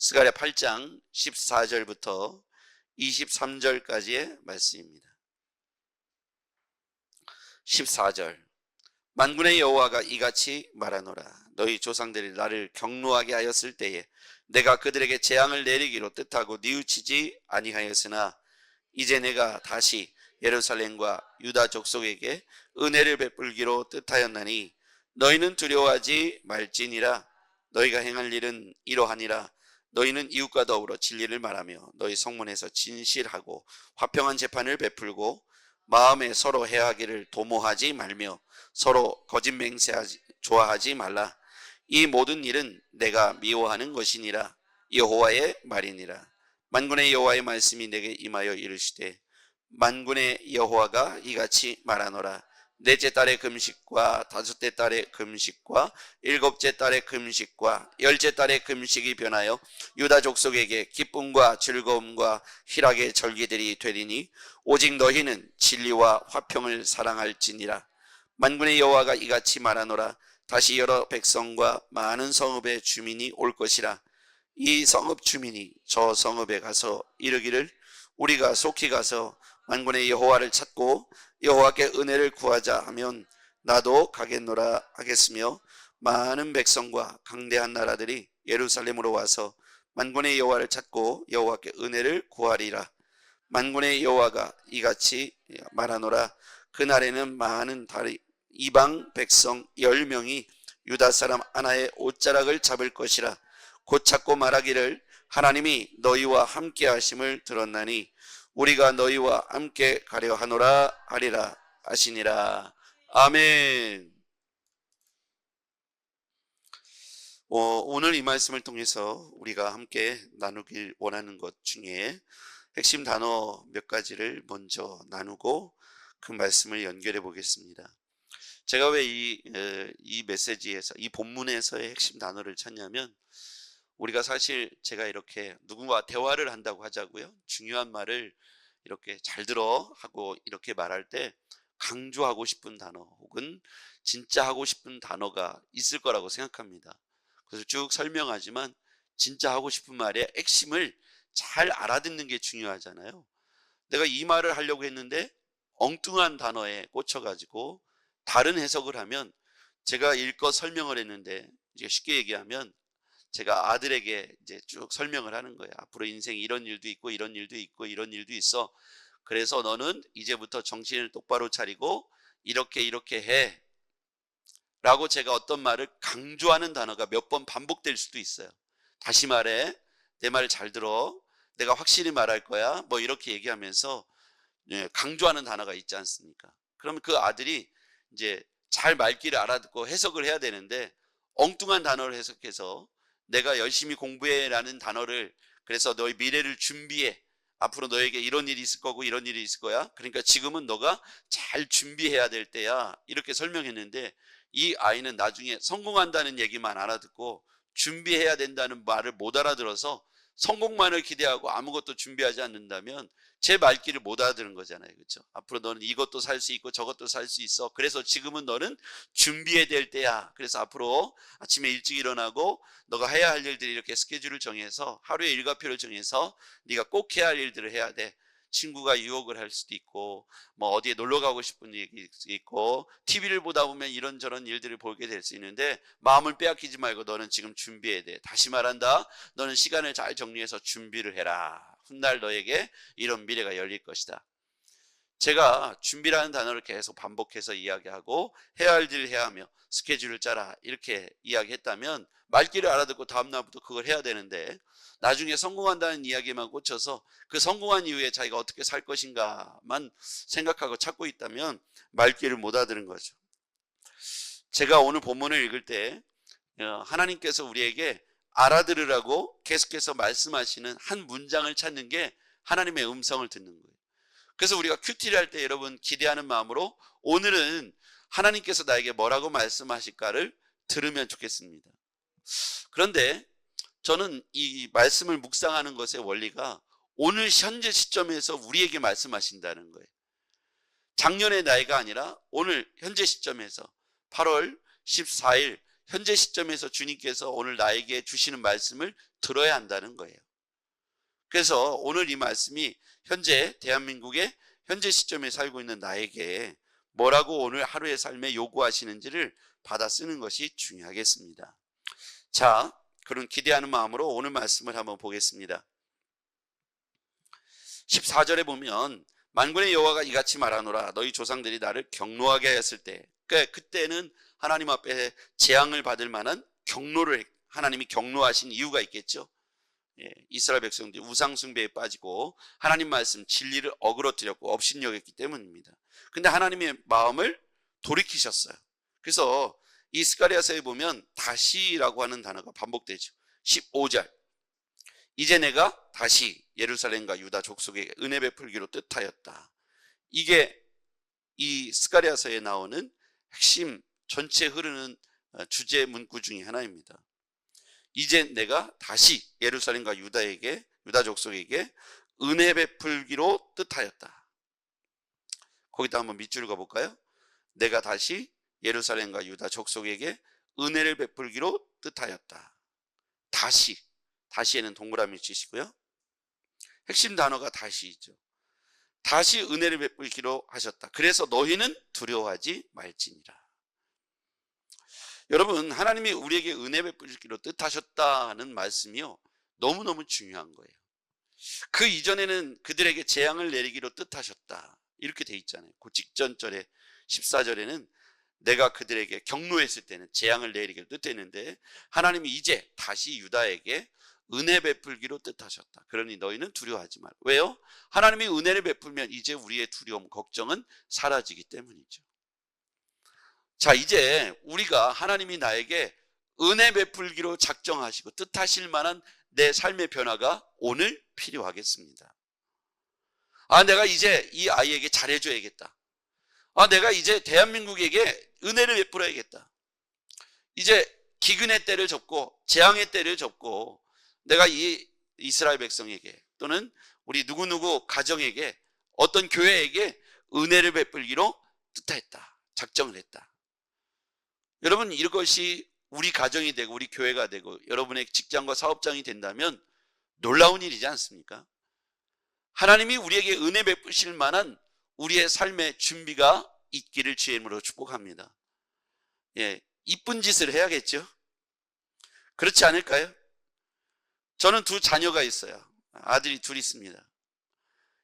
스가랴 8장 14절부터 23절까지의 말씀입니다. 14절 만군의 여호와가 이같이 말하노라. 너희 조상들이 나를 경노하게 하였을 때에 내가 그들에게 재앙을 내리기로 뜻하고 뉘우치지 아니하였으나 이제 내가 다시 예루살렘과 유다 족속에게 은혜를 베풀기로 뜻하였나니 너희는 두려워하지 말지니라. 너희가 행할 일은 이러하니라. 너희는 이웃과 더불어 진리를 말하며 너희 성문에서 진실하고 화평한 재판을 베풀고 마음에 서로 해하기를 도모하지 말며 서로 거짓 맹세하지 좋아하지 말라. 이 모든 일은 내가 미워하는 것이니라. 여호와의 말이니라. 만군의 여호와의 말씀이 내게 임하여 이르시되 만군의 여호와가 이같이 말하노라. 넷째 달의 금식과 다섯째 달의 금식과 일곱째 달의 금식과 열째 달의 금식이 변하여 유다 족속에게 기쁨과 즐거움과 희락의 절기들이 되리니 오직 너희는 진리와 화평을 사랑할지니라. 만군의 여호와가 이같이 말하노라. 다시 여러 백성과 많은 성읍의 주민이 올 것이라. 이 성읍 주민이 저 성읍에 가서 이르기를 우리가 속히 가서 만군의 여호와를 찾고 여호와께 은혜를 구하자 하면 나도 가겠노라 하겠으며 많은 백성과 강대한 나라들이 예루살렘으로 와서 만군의 여호와를 찾고 여호와께 은혜를 구하리라. 만군의 여호와가 이같이 말하노라. 그날에는 많은 이방 백성 10명이 유다 사람 하나의 옷자락을 잡을 것이라. 곧 찾고 말하기를 하나님이 너희와 함께 하심을 들었나니 우리가 너희와 함께 가려 하노라 하리라 하시니라. 아멘. 오늘 이 말씀을 통해서 우리가 함께 나누길 원하는 것 중에 핵심 단어 몇 가지를 먼저 나누고 그 말씀을 연결해 보겠습니다. 제가 왜 이 메시지에서 이 본문에서의 핵심 단어를 찾냐면 우리가 사실 제가 이렇게 누군가와 대화를 한다고 하자고요. 중요한 말을 이렇게 잘 들어 하고 이렇게 말할 때 강조하고 싶은 단어 혹은 진짜 하고 싶은 단어가 있을 거라고 생각합니다. 그래서 쭉 설명하지만 진짜 하고 싶은 말의 핵심을 잘 알아듣는 게 중요하잖아요. 내가 이 말을 하려고 했는데 엉뚱한 단어에 꽂혀가지고 다른 해석을 하면 제가 일껏 설명을 했는데 이제 쉽게 얘기하면 제가 아들에게 이제 쭉 설명을 하는 거예요. 앞으로 인생에 이런 일도 있고 이런 일도 있고 이런 일도 있어. 그래서 너는 이제부터 정신을 똑바로 차리고 이렇게 해. 라고 제가 어떤 말을 강조하는 단어가 몇 번 반복될 수도 있어요. 다시 말해. 내 말 잘 들어. 내가 확실히 말할 거야. 뭐 이렇게 얘기하면서 강조하는 단어가 있지 않습니까? 그러면 그 아들이 이제 잘 말귀를 알아듣고 해석을 해야 되는데 엉뚱한 단어를 해석해서 내가 열심히 공부해라는 단어를 그래서 너의 미래를 준비해. 앞으로 너에게 이런 일이 있을 거고 이런 일이 있을 거야. 그러니까 지금은 너가 잘 준비해야 될 때야. 이렇게 설명했는데 이 아이는 나중에 성공한다는 얘기만 알아듣고 준비해야 된다는 말을 못 알아들어서 성공만을 기대하고 아무것도 준비하지 않는다면 제 말귀를 못 알아들은 거잖아요. 그렇죠? 앞으로 너는 이것도 살 수 있고 저것도 살 수 있어. 그래서 지금은 너는 준비해야 될 때야. 그래서 앞으로 아침에 일찍 일어나고 너가 해야 할 일들이 이렇게 스케줄을 정해서 하루의 일과표를 정해서 네가 꼭 해야 할 일들을 해야 돼. 친구가 유혹을 할 수도 있고 뭐 어디에 놀러 가고 싶은 얘기 있고 TV를 보다 보면 이런저런 일들을 보게 될 수 있는데 마음을 빼앗기지 말고 너는 지금 준비해야 돼. 다시 말한다. 너는 시간을 잘 정리해서 준비를 해라. 훗날 너에게 이런 미래가 열릴 것이다. 제가 준비라는 단어를 계속 반복해서 이야기하고 해야 할 일을 해야 하며 스케줄을 짜라 이렇게 이야기했다면 말귀를 알아듣고 다음날부터 그걸 해야 되는데 나중에 성공한다는 이야기만 꽂혀서 그 성공한 이후에 자기가 어떻게 살 것인가만 생각하고 찾고 있다면 말귀를 못 알아들은 거죠. 제가 오늘 본문을 읽을 때 하나님께서 우리에게 알아들으라고 계속해서 말씀하시는 한 문장을 찾는 게 하나님의 음성을 듣는 거예요. 그래서 우리가 큐티를 할 때 여러분 기대하는 마음으로 오늘은 하나님께서 나에게 뭐라고 말씀하실까를 들으면 좋겠습니다. 그런데 저는 이 말씀을 묵상하는 것의 원리가 오늘 현재 시점에서 우리에게 말씀하신다는 거예요. 작년의 나이가 아니라 오늘 현재 시점에서 8월 14일 현재 시점에서 주님께서 오늘 나에게 주시는 말씀을 들어야 한다는 거예요. 그래서 오늘 이 말씀이 현재 대한민국의 현재 시점에 살고 있는 나에게 뭐라고 오늘 하루의 삶에 요구하시는지를 받아 쓰는 것이 중요하겠습니다. 자, 그런 기대하는 마음으로 오늘 말씀을 한번 보겠습니다. 14절에 보면 만군의 여호와가 이같이 말하노라. 너희 조상들이 나를 경노하게 하였을 때, 그때는 하나님 앞에 재앙을 받을 만한 경노를, 하나님이 경노하신 이유가 있겠죠. 이스라엘 백성들이 우상 숭배에 빠지고 하나님 말씀 진리를 어그러뜨렸고 업신여겼기 때문입니다. 근데 하나님의 마음을 돌이키셨어요. 그래서 이 스가랴서에 보면 다시라고 하는 단어가 반복되죠. 15절, 이제 내가 다시 예루살렘과 유다 족속에게 은혜 베풀기로 뜻하였다. 이게 이 스가랴서에 나오는 핵심 전체 흐르는 주제 문구 중에 하나입니다. 이제 내가 다시 예루살렘과 유다 족속에게 은혜 베풀기로 뜻하였다. 거기다 한번 밑줄 그어볼까요? 내가 다시 예루살렘과 유다 족속에게 은혜를 베풀기로 뜻하였다. 다시에는 동그라미 치시고요. 핵심 단어가 다시죠. 다시 은혜를 베풀기로 하셨다. 그래서 너희는 두려워하지 말지니라. 여러분, 하나님이 우리에게 은혜 베풀기로 뜻하셨다는 말씀이요, 너무너무 중요한 거예요. 그 이전에는 그들에게 재앙을 내리기로 뜻하셨다, 이렇게 돼 있잖아요. 그 직전 절에 14절에는 내가 그들에게 경노했을 때는 재앙을 내리기로 뜻했는데 하나님이 이제 다시 유다에게 은혜 베풀기로 뜻하셨다. 그러니 너희는 두려워하지 말라. 왜요? 하나님이 은혜를 베풀면 이제 우리의 두려움, 걱정은 사라지기 때문이죠. 자, 이제 우리가 하나님이 나에게 은혜 베풀기로 작정하시고 뜻하실 만한 내 삶의 변화가 오늘 필요하겠습니다. 내가 이제 이 아이에게 잘해줘야겠다. 내가 이제 대한민국에게 은혜를 베풀어야겠다. 이제 기근의 때를 접고 재앙의 때를 접고 내가 이 이스라엘 백성에게 또는 우리 누구누구 가정에게 어떤 교회에게 은혜를 베풀기로 뜻했다, 작정을 했다. 여러분, 이것이 우리 가정이 되고 우리 교회가 되고 여러분의 직장과 사업장이 된다면 놀라운 일이지 않습니까? 하나님이 우리에게 은혜 베푸실 만한 우리의 삶의 준비가 있기를 주의 이름으로 축복합니다. 이쁜 짓을 해야겠죠? 그렇지 않을까요? 저는 두 자녀가 있어요. 아들이 둘 있습니다.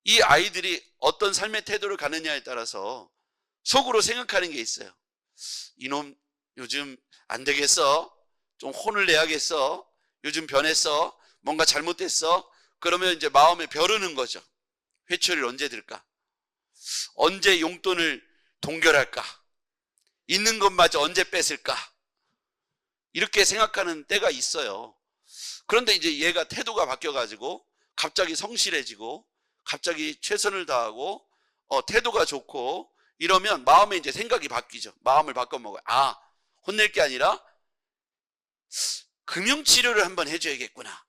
이 아이들이 어떤 삶의 태도를 가느냐에 따라서 속으로 생각하는 게 있어요. 이놈 요즘 안 되겠어? 좀 혼을 내야겠어? 요즘 변했어? 뭔가 잘못됐어? 그러면 이제 마음에 벼르는 거죠. 회초리를 언제 들까? 언제 용돈을 동결할까? 있는 것마저 언제 뺏을까? 이렇게 생각하는 때가 있어요. 그런데 이제 얘가 태도가 바뀌어가지고 갑자기 성실해지고 갑자기 최선을 다하고 태도가 좋고 이러면 마음에 이제 생각이 바뀌죠. 마음을 바꿔먹어요. 혼낼 게 아니라 금융치료를 한번 해줘야겠구나.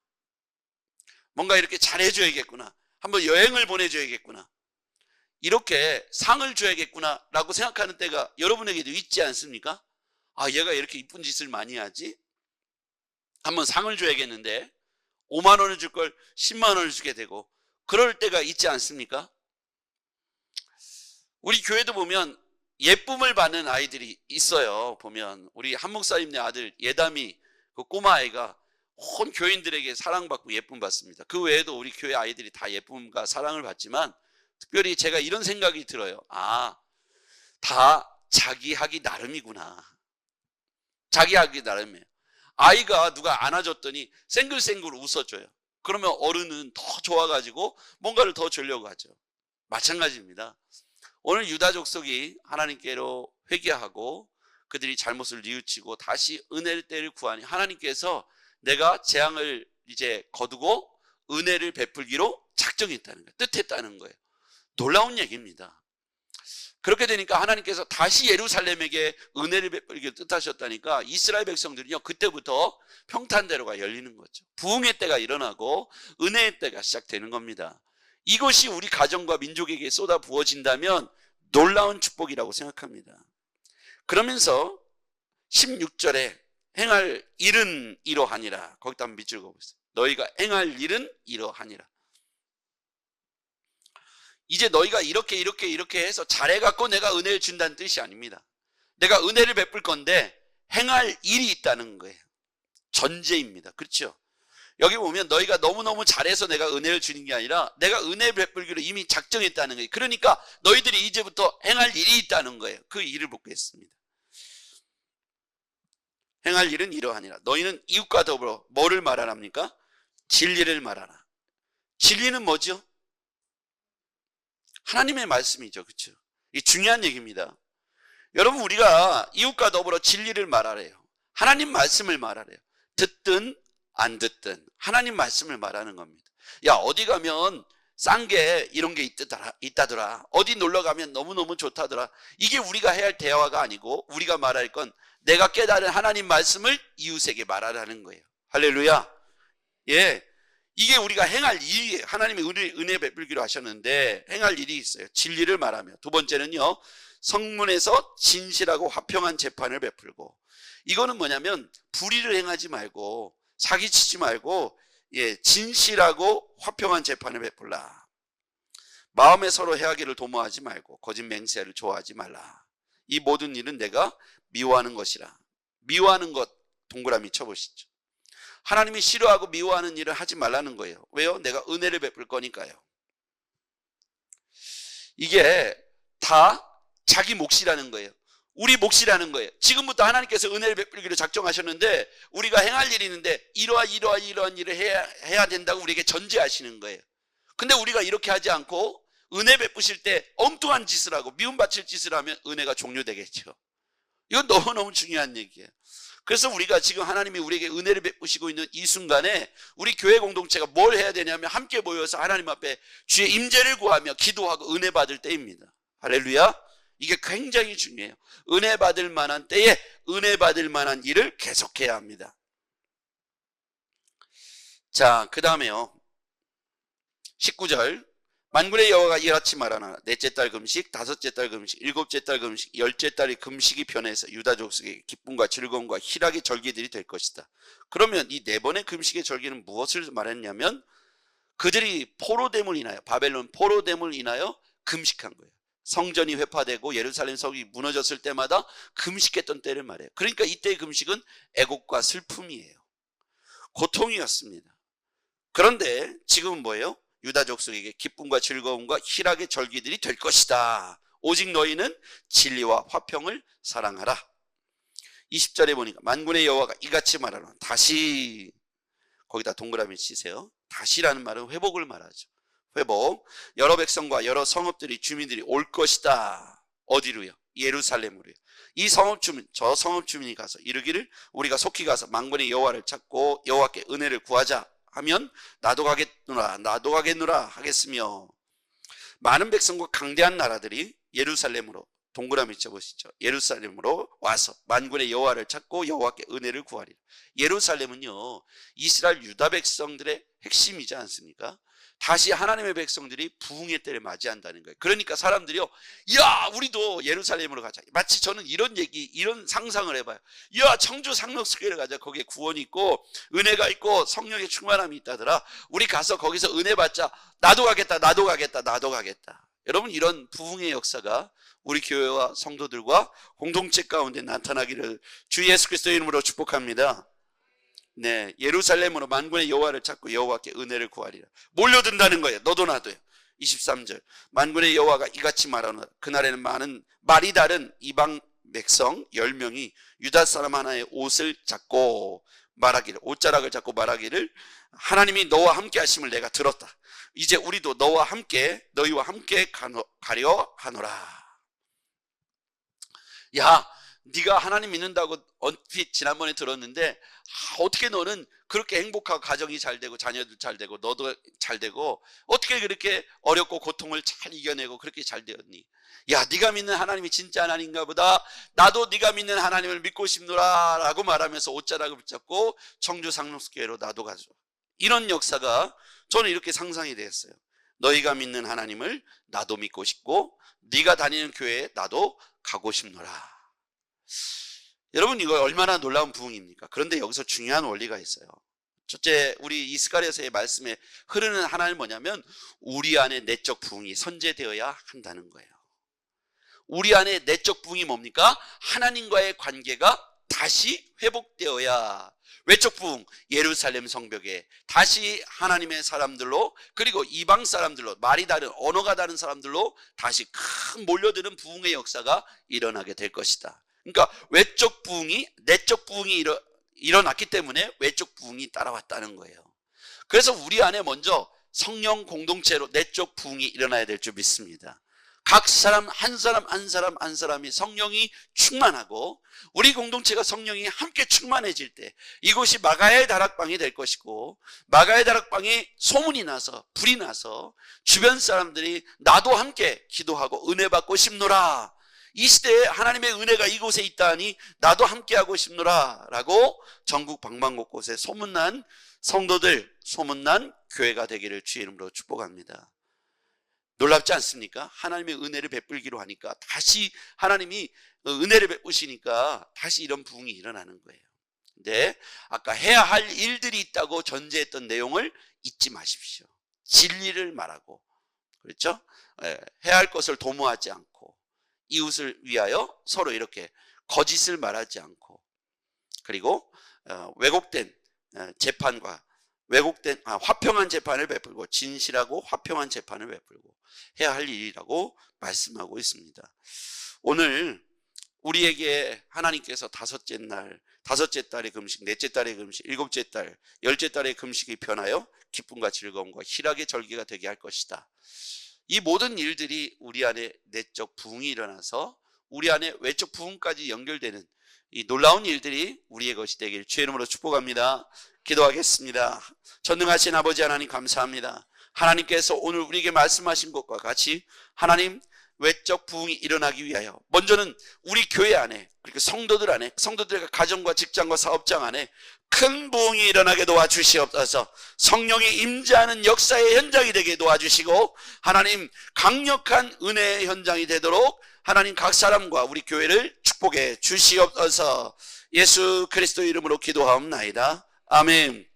뭔가 이렇게 잘해줘야겠구나. 한번 여행을 보내줘야겠구나. 이렇게 상을 줘야겠구나 라고 생각하는 때가 여러분에게도 있지 않습니까? 얘가 이렇게 이쁜 짓을 많이 하지? 한번 상을 줘야겠는데 5만 원을 줄 걸 10만 원을 주게 되고 그럴 때가 있지 않습니까? 우리 교회도 보면 예쁨을 받는 아이들이 있어요. 보면 우리 한 목사님네 아들 예담이, 그 꼬마 아이가 온 교인들에게 사랑받고 예쁨 받습니다. 그 외에도 우리 교회 아이들이 다 예쁨과 사랑을 받지만 특별히 제가 이런 생각이 들어요. 다 자기 하기 나름이구나. 자기 하기 나름이에요. 아이가 누가 안아줬더니 생글생글 웃어줘요. 그러면 어른은 더 좋아가지고 뭔가를 더 주려고 하죠. 마찬가지입니다. 오늘 유다 족속이 하나님께로 회개하고 그들이 잘못을 뉘우치고 다시 은혜의 때를 구하니 하나님께서 내가 재앙을 이제 거두고 은혜를 베풀기로 작정했다는 거예요. 뜻했다는 거예요. 놀라운 얘기입니다. 그렇게 되니까 하나님께서 다시 예루살렘에게 은혜를 베풀기로 뜻하셨다니까 이스라엘 백성들이요, 그때부터 평탄대로가 열리는 거죠. 부흥의 때가 일어나고 은혜의 때가 시작되는 겁니다. 이것이 우리 가정과 민족에게 쏟아 부어진다면 놀라운 축복이라고 생각합니다. 그러면서 16절에 행할 일은 이러하니라. 거기다 한번 밑줄 그어보세요. 너희가 행할 일은 이러하니라. 이제 너희가 이렇게 해서 잘해갖고 내가 은혜를 준다는 뜻이 아닙니다. 내가 은혜를 베풀 건데 행할 일이 있다는 거예요. 전제입니다. 그렇죠? 여기 보면 너희가 너무너무 잘해서 내가 은혜를 주는 게 아니라 내가 은혜 베풀기로 이미 작정했다는 거예요. 그러니까 너희들이 이제부터 행할 일이 있다는 거예요. 그 일을 묻겠습니다. 행할 일은 이러하니라. 너희는 이웃과 더불어 뭐를 말하랍니까? 진리를 말하라. 진리는 뭐죠? 하나님의 말씀이죠. 그렇죠? 이 중요한 얘기입니다. 여러분, 우리가 이웃과 더불어 진리를 말하래요. 하나님 말씀을 말하래요. 듣든 안 듣든 하나님 말씀을 말하는 겁니다. 야, 어디 가면 싼 게 이런 게 있다더라. 어디 놀러 가면 너무너무 좋다더라. 이게 우리가 해야 할 대화가 아니고 우리가 말할 건 내가 깨달은 하나님 말씀을 이웃에게 말하라는 거예요. 할렐루야. 예, 이게 우리가 행할 일이에요. 하나님이 은혜 베풀기로 하셨는데 행할 일이 있어요. 진리를 말하며. 두 번째는요, 성문에서 진실하고 화평한 재판을 베풀고. 이거는 뭐냐면 불의를 행하지 말고 사기치지 말고 진실하고 화평한 재판을 베풀라. 마음에 서로 해하기를 도모하지 말고 거짓 맹세를 좋아하지 말라. 이 모든 일은 내가 미워하는 것이라. 미워하는 것 동그라미 쳐보시죠. 하나님이 싫어하고 미워하는 일을 하지 말라는 거예요. 왜요? 내가 은혜를 베풀 거니까요. 이게 다 자기 몫이라는 거예요. 우리 몫이라는 거예요. 지금부터 하나님께서 은혜를 베풀기로 작정하셨는데 우리가 행할 일이 있는데 이러한 일을 해야 된다고 우리에게 전제하시는 거예요. 근데 우리가 이렇게 하지 않고 은혜 베푸실 때 엉뚱한 짓을 하고 미움받칠 짓을 하면 은혜가 종료되겠죠. 이건 너무너무 중요한 얘기예요. 그래서 우리가 지금 하나님이 우리에게 은혜를 베푸시고 있는 이 순간에 우리 교회 공동체가 뭘 해야 되냐면 함께 모여서 하나님 앞에 주의 임재를 구하며 기도하고 은혜 받을 때입니다. 할렐루야. 이게 굉장히 중요해요. 은혜 받을 만한 때에 은혜 받을 만한 일을 계속해야 합니다. 자, 그 다음에요, 19절. 만군의 여호와가 이같이 말하나 넷째 달 금식, 다섯째 달 금식, 일곱째 달 금식, 열째 달의 금식이 변해서 유다 족속에게 기쁨과 즐거움과 희락의 절기들이 될 것이다. 그러면 이 네 번의 금식의 절기는 무엇을 말했냐면 그들이 포로됨을 인하여, 바벨론 포로됨을 인하여 금식한 거예요. 성전이 회파되고 예루살렘 성이 무너졌을 때마다 금식했던 때를 말해요. 그러니까 이때의 금식은 애곡과 슬픔이에요. 고통이었습니다. 그런데 지금은 뭐예요? 유다 족속에게 기쁨과 즐거움과 희락의 절기들이 될 것이다. 오직 너희는 진리와 화평을 사랑하라. 20절에 보니까 만군의 여호와가 이같이 말하노라. 다시, 거기다 동그라미 치세요. 다시라는 말은 회복을 말하죠. 회복. 여러 백성과 여러 성읍들이 주민들이 올 것이다. 어디로요? 예루살렘으로요. 이 성읍 주민, 저 성읍 주민이 가서 이르기를 우리가 속히 가서 만군의 여호와를 찾고 여호와께 은혜를 구하자 하면 나도 가겠노라 하겠으며, 많은 백성과 강대한 나라들이 예루살렘으로, 동그라미 쳐보시죠. 예루살렘으로 와서 만군의 여호와를 찾고 여호와께 은혜를 구하리라. 예루살렘은요, 이스라엘 유다 백성들의 핵심이지 않습니까? 다시 하나님의 백성들이 부흥의 때를 맞이한다는 거예요. 그러니까 사람들이요, 야, 우리도 예루살렘으로 가자. 마치 저는 이런 상상을 해봐요. 야, 청주 상록수교를 가자. 거기에 구원이 있고 은혜가 있고 성령의 충만함이 있다더라. 우리 가서 거기서 은혜 받자. 나도 가겠다. 여러분, 이런 부흥의 역사가 우리 교회와 성도들과 공동체 가운데 나타나기를 주 예수 그리스도의 이름으로 축복합니다. 네, 예루살렘으로 만군의 여호와를 찾고 여호와께 은혜를 구하리라. 몰려든다는 거예요. 너도 나도요. 23절. 만군의 여호와가 이같이 말하노라. 그날에는 말이 다른 이방 백성 10명이 유다 사람 하나의 옷을 잡고 말하기를, 옷자락을 잡고 말하기를 하나님이 너와 함께 하심을 내가 들었다. 이제 우리도 너희와 함께 가려 하노라. 야, 네가 하나님 믿는다고 얼핏 지난번에 들었는데 어떻게 너는 그렇게 행복하고 가정이 잘 되고 자녀들 잘 되고 너도 잘 되고 어떻게 그렇게 어렵고 고통을 잘 이겨내고 그렇게 잘 되었니? 야, 네가 믿는 하나님이 진짜 하나님인가 보다. 나도 네가 믿는 하나님을 믿고 싶노라 라고 말하면서 옷자락을 붙잡고 청주 상록수교회로 나도 가죠. 이런 역사가 저는 이렇게 상상이 되었어요. 너희가 믿는 하나님을 나도 믿고 싶고 네가 다니는 교회에 나도 가고 싶노라. 여러분, 이거 얼마나 놀라운 부흥입니까? 그런데 여기서 중요한 원리가 있어요. 첫째, 우리 이스가랴서의 말씀에 흐르는 하나는 뭐냐면 우리 안에 내적 부흥이 선제되어야 한다는 거예요. 우리 안에 내적 부흥이 뭡니까? 하나님과의 관계가 다시 회복되어야, 외적 부흥, 예루살렘 성벽에 다시 하나님의 사람들로, 그리고 이방 사람들로, 말이 다른, 언어가 다른 사람들로 다시 큰 몰려드는 부흥의 역사가 일어나게 될 것이다. 그러니까 외적 부흥이, 내적 부흥이 일어났기 때문에 외적 부흥이 따라왔다는 거예요. 그래서 우리 안에 먼저 성령 공동체로 내적 부흥이 일어나야 될 줄 믿습니다. 각 사람 한 사람이 성령이 충만하고 우리 공동체가 성령이 함께 충만해질 때 이곳이 마가의 다락방이 될 것이고, 마가의 다락방에 소문이 나서, 불이 나서 주변 사람들이 나도 함께 기도하고 은혜 받고 싶노라, 이 시대에 하나님의 은혜가 이곳에 있다니 나도 함께하고 싶노라 라고 전국 방방곳곳에 소문난 성도들, 소문난 교회가 되기를 주의 이름으로 축복합니다. 놀랍지 않습니까? 하나님의 은혜를 베풀기로 하니까 다시 하나님이 은혜를 베푸시니까 다시 이런 부흥이 일어나는 거예요. 근데 아까 해야 할 일들이 있다고 전제했던 내용을 잊지 마십시오. 진리를 말하고, 그렇죠? 해야 할 것을 도모하지 않고, 이웃을 위하여 서로 이렇게 거짓을 말하지 않고, 그리고 왜곡된 재판과 화평한 재판을 베풀고, 진실하고 화평한 재판을 베풀고 해야 할 일이라고 말씀하고 있습니다. 오늘 우리에게 하나님께서 다섯째 달의 금식, 넷째 달의 금식, 일곱째 달, 열째 달의 금식이 변하여 기쁨과 즐거움과 희락의 절기가 되게 할 것이다. 이 모든 일들이 우리 안에 내적 부흥이 일어나서 우리 안에 외적 부흥까지 연결되는 이 놀라운 일들이 우리의 것이 되길 주의 이름으로 축복합니다. 기도하겠습니다. 전능하신 아버지 하나님, 감사합니다. 하나님께서 오늘 우리에게 말씀하신 것과 같이 하나님, 외적 부흥이 일어나기 위하여 먼저는 우리 교회 안에, 그리고 성도들 안에, 성도들의 가정과 직장과 사업장 안에 큰 부흥이 일어나게 도와주시옵소서. 성령이 임재하는 역사의 현장이 되게 도와주시고, 하나님 강력한 은혜의 현장이 되도록 하나님 각 사람과 우리 교회를 축복해 주시옵소서. 예수 그리스도 이름으로 기도하옵나이다. 아멘.